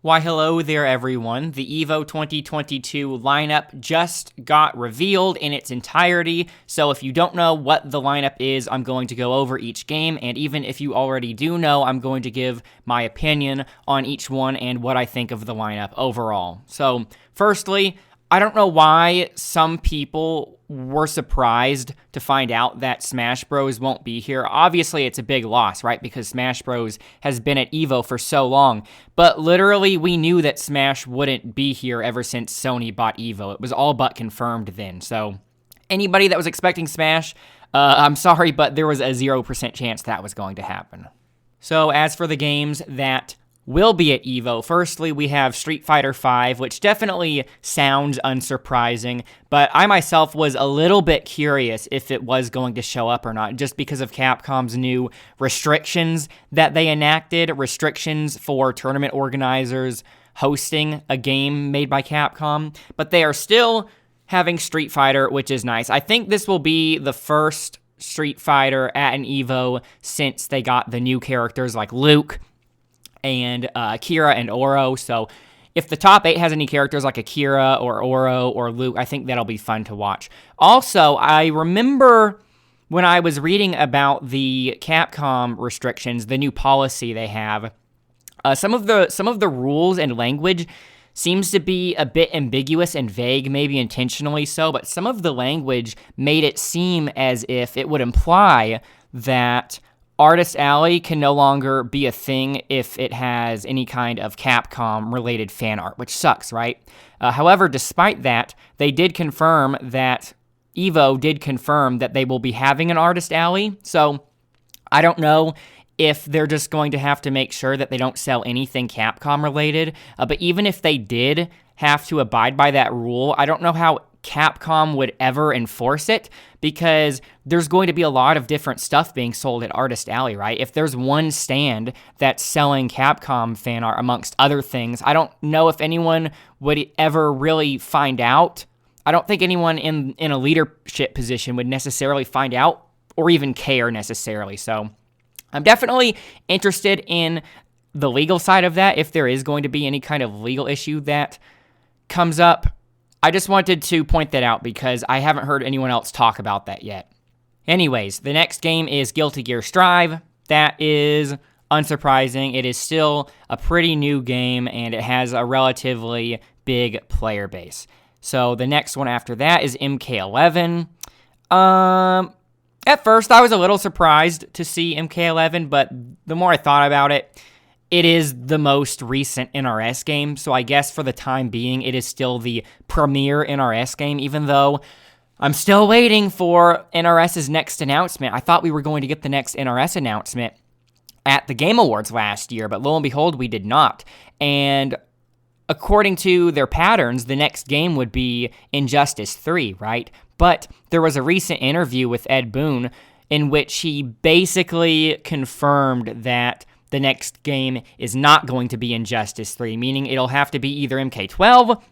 Why hello there everyone, the EVO 2022 lineup just got revealed in its entirety, so if you don't know what the lineup is, I'm going to go over each game, and even if you already do know, I'm going to give my opinion on each one and what I think of the lineup overall. So, firstly, I don't know why some people were surprised to find out that Smash Bros. Won't be here. Obviously, it's a big loss, right? Because Smash Bros. Has been at EVO for so long. But literally, we knew that Smash wouldn't be here ever since Sony bought EVO. It was all but confirmed then. So, anybody that was expecting Smash, I'm sorry, but there was a 0% chance that was going to happen. So, as for the games that will be at EVO. Firstly, we have Street Fighter V, which definitely sounds unsurprising, but I myself was a little bit curious if it was going to show up or not, just because of Capcom's new restrictions that they enacted, restrictions for tournament organizers hosting a game made by Capcom, but they are still having Street Fighter, which is nice. I think this will be the first Street Fighter at an EVO since they got the new characters like Luke, and Akira and Oro, so if the top 8 has any characters like Akira or Oro or Luke, I think that'll be fun to watch. Also, I remember when I was reading about the Capcom restrictions, the new policy they have, some of the rules and language seems to be a bit ambiguous and vague, maybe intentionally so, but some of the language made it seem as if it would imply that Artist Alley can no longer be a thing if it has any kind of Capcom-related fan art, which sucks, right? However, despite that, they did confirm that EVO did confirm that they will be having an Artist Alley, so I don't know if they're just going to have to make sure that they don't sell anything Capcom-related, but even if they did have to abide by that rule, I don't know how Capcom would ever enforce it, because there's going to be a lot of different stuff being sold at Artist Alley, right? If there's one stand that's selling Capcom fan art amongst other things, I don't know if anyone would ever really find out. I don't think anyone in a leadership position would necessarily find out or even care necessarily. So I'm definitely interested in the legal side of that, if there is going to be any kind of legal issue that comes up. I just wanted to point that out because I haven't heard anyone else talk about that yet. Anyways, the next game is Guilty Gear Strive. That is unsurprising. It is still a pretty new game, and it has a relatively big player base. So the next one after that is MK11. At first, I was a little surprised to see MK11, but the more I thought about it, it is the most recent NRS game, so I guess for the time being, it is still the premier NRS game, even though I'm still waiting for NRS's next announcement. I thought we were going to get the next NRS announcement at the Game Awards last year, but lo and behold, we did not. And according to their patterns, the next game would be Injustice 3, right? But there was a recent interview with Ed Boon in which he basically confirmed that the next game is not going to be Injustice 3, meaning it'll have to be either MK12,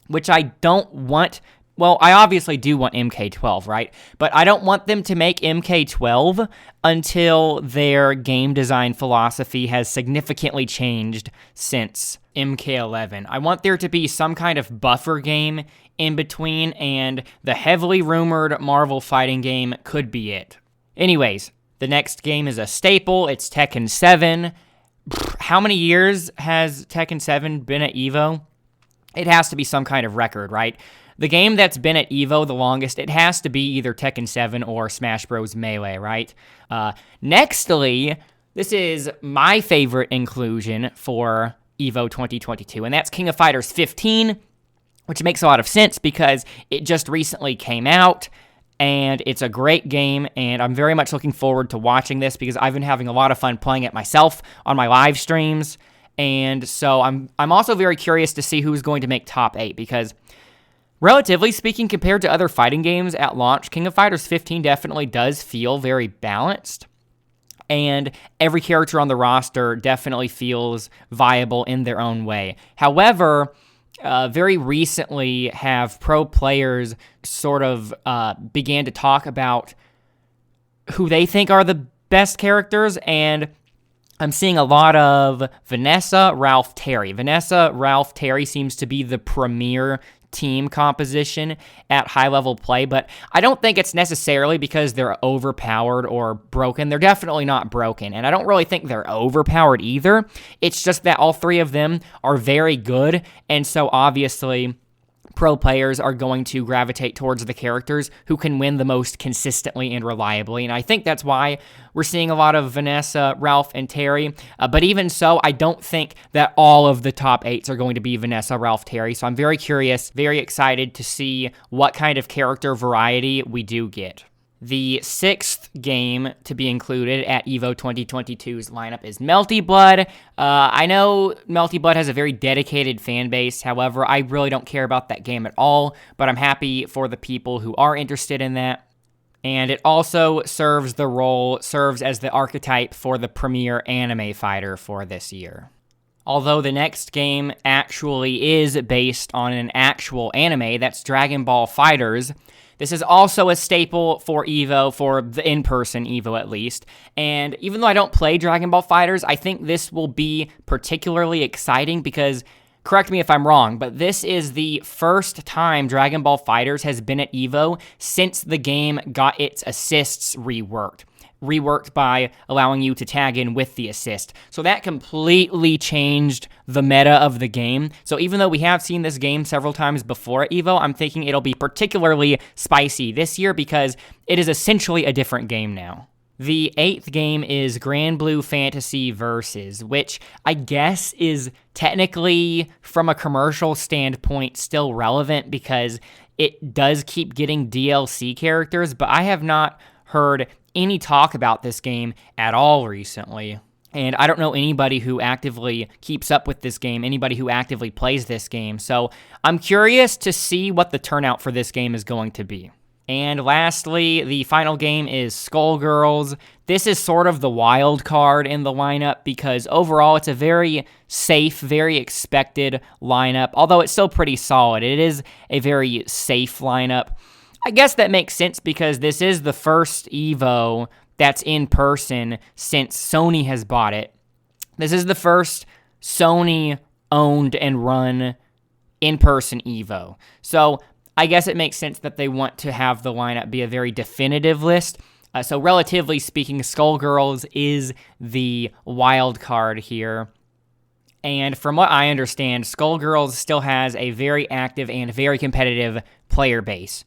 which I don't want. Well, I obviously do want MK12, right? But I don't want them to make MK12 until their game design philosophy has significantly changed since MK11. I want there to be some kind of buffer game in between, and the heavily rumored Marvel fighting game could be it. Anyways, the next game is a staple. It's Tekken 7. How many years has Tekken 7 been at EVO? It has to be some kind of record, right? The game that's been at EVO the longest, it has to be either Tekken 7 or Smash Bros. Melee, right? Nextly, this is my favorite inclusion for EVO 2022, and that's King of Fighters 15, which makes a lot of sense because it just recently came out, and it's a great game, and I'm very much looking forward to watching this because I've been having a lot of fun playing it myself on my live streams, and so I'm also very curious to see who's going to make top 8 because, relatively speaking, compared to other fighting games at launch, King of Fighters 15 definitely does feel very balanced, and every character on the roster definitely feels viable in their own way. However, very recently have pro players sort of began to talk about who they think are the best characters, and I'm seeing a lot of Vanessa, Ralph, Terry. Vanessa, Ralph, Terry seems to be the premier team composition at high-level play, but I don't think it's necessarily because they're overpowered or broken. They're definitely not broken, and I don't really think they're overpowered either. It's just that all three of them are very good, and so obviously pro players are going to gravitate towards the characters who can win the most consistently and reliably, and I think that's why we're seeing a lot of Vanessa, Ralph, and Terry, but even so, I don't think that all of the top 8s are going to be Vanessa, Ralph, Terry, so I'm very curious, very excited to see what kind of character variety we do get. The 6th game to be included at EVO 2022's lineup is Melty Blood. I know Melty Blood has a very dedicated fan base. However, I really don't care about that game at all, but I'm happy for the people who are interested in that. And it also serves as the archetype for the premier anime fighter for this year. Although the next game actually is based on an actual anime, that's Dragon Ball Fighterz. This is also a staple for EVO, for the in-person EVO at least, and even though I don't play Dragon Ball Fighterz, I think this will be particularly exciting because, correct me if I'm wrong, but this is the first time Dragon Ball Fighterz has been at EVO since the game got its assists reworked by allowing you to tag in with the assist. So that completely changed the meta of the game. So even though we have seen this game several times before at EVO, I'm thinking it'll be particularly spicy this year because it is essentially a different game now. The 8th game is Grand Blue Fantasy Versus, which I guess is technically, from a commercial standpoint, still relevant because it does keep getting DLC characters, but I have not heard any talk about this game at all recently. And I don't know anybody who actively keeps up with this game, anybody who actively plays this game. So I'm curious to see what the turnout for this game is going to be. And lastly, the final game is Skullgirls. This is sort of the wild card in the lineup because overall it's a very safe, very expected lineup, although it's still pretty solid. It is a very safe lineup. I guess that makes sense because this is the first EVO that's in person since Sony has bought it. This is the first Sony-owned and run in-person EVO. So I guess it makes sense that they want to have the lineup be a very definitive list. So relatively speaking, Skullgirls is the wild card here. And from what I understand, Skullgirls still has a very active and very competitive player base.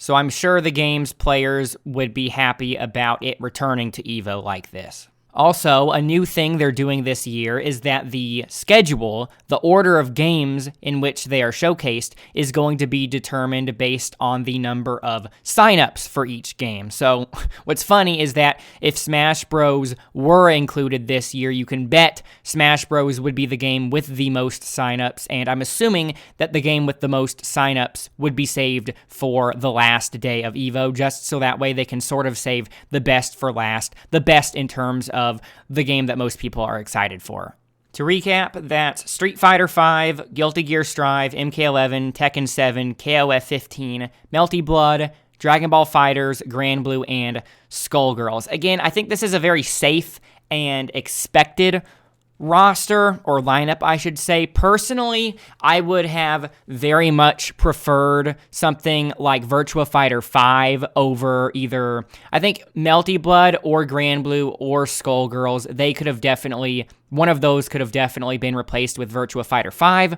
So I'm sure the game's players would be happy about it returning to EVO like this. Also, a new thing they're doing this year is that the schedule, the order of games in which they are showcased, is going to be determined based on the number of signups for each game. So what's funny is that if Smash Bros. Were included this year, you can bet Smash Bros. Would be the game with the most signups, and I'm assuming that the game with the most signups would be saved for the last day of EVO, just so that way they can sort of save the best for last, the best in terms of the game that most people are excited for. To recap, that's Street Fighter V, Guilty Gear Strive, MK11, Tekken 7, KOF 15, Melty Blood, Dragon Ball Fighterz, Grand Blue, and Skullgirls. Again, I think this is a very safe and expected roster, or lineup, I should say. Personally, I would have very much preferred something like Virtua Fighter 5 over either, I think, Melty Blood or Grand Blue or Skullgirls. One of those could have definitely been replaced with Virtua Fighter 5,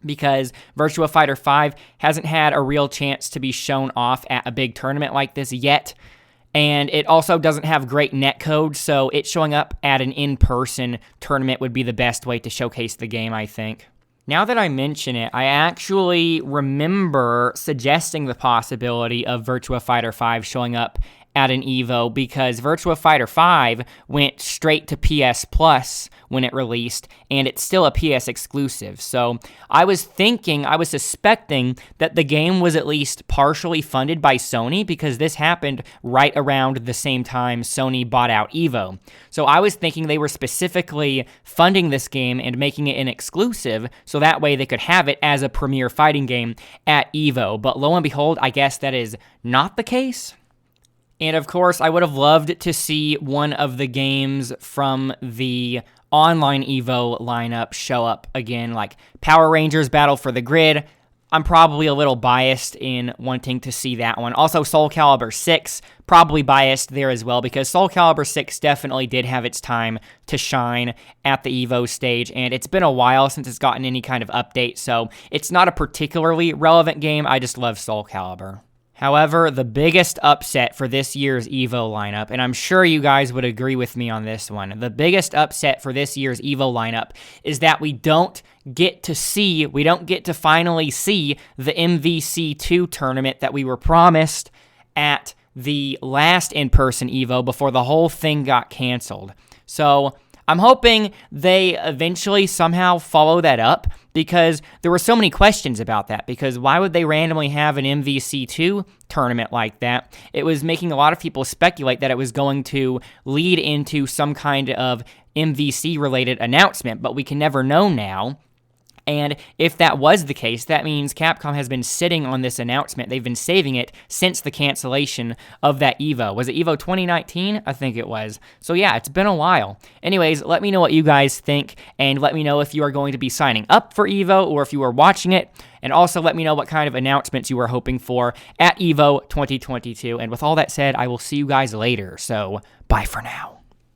because Virtua Fighter 5 hasn't had a real chance to be shown off at a big tournament like this yet. And it also doesn't have great netcode, so it showing up at an in-person tournament would be the best way to showcase the game, I think. Now that I mention it, I actually remember suggesting the possibility of Virtua Fighter 5 showing up at an EVO because Virtua Fighter 5 went straight to PS Plus when it released, and it's still a PS exclusive. So I was suspecting that the game was at least partially funded by Sony because this happened right around the same time Sony bought out EVO. So I was thinking they were specifically funding this game and making it an exclusive so that way they could have it as a premier fighting game at EVO. But lo and behold, I guess that is not the case. And of course, I would have loved to see one of the games from the online EVO lineup show up again, like Power Rangers Battle for the Grid. I'm probably a little biased in wanting to see that one. Also, Soul Calibur 6, probably biased there as well, because Soul Calibur 6 definitely did have its time to shine at the EVO stage, and it's been a while since it's gotten any kind of update, so it's not a particularly relevant game. I just love Soul Calibur. However, the biggest upset for this year's EVO lineup, and I'm sure you guys would agree with me on this one, the biggest upset for this year's EVO lineup is that we don't get to finally see the MVC2 tournament that we were promised at the last in-person EVO before the whole thing got canceled. So I'm hoping they eventually somehow follow that up, because there were so many questions about that, because why would they randomly have an MVC2 tournament like that? It was making a lot of people speculate that it was going to lead into some kind of MVC-related announcement, but we can never know now. And if that was the case, that means Capcom has been sitting on this announcement. They've been saving it since the cancellation of that EVO. Was it EVO 2019? I think it was. So yeah, it's been a while. Anyways, let me know what you guys think, and let me know if you are going to be signing up for EVO or if you are watching it. And also let me know what kind of announcements you are hoping for at EVO 2022. And with all that said, I will see you guys later. So bye for now.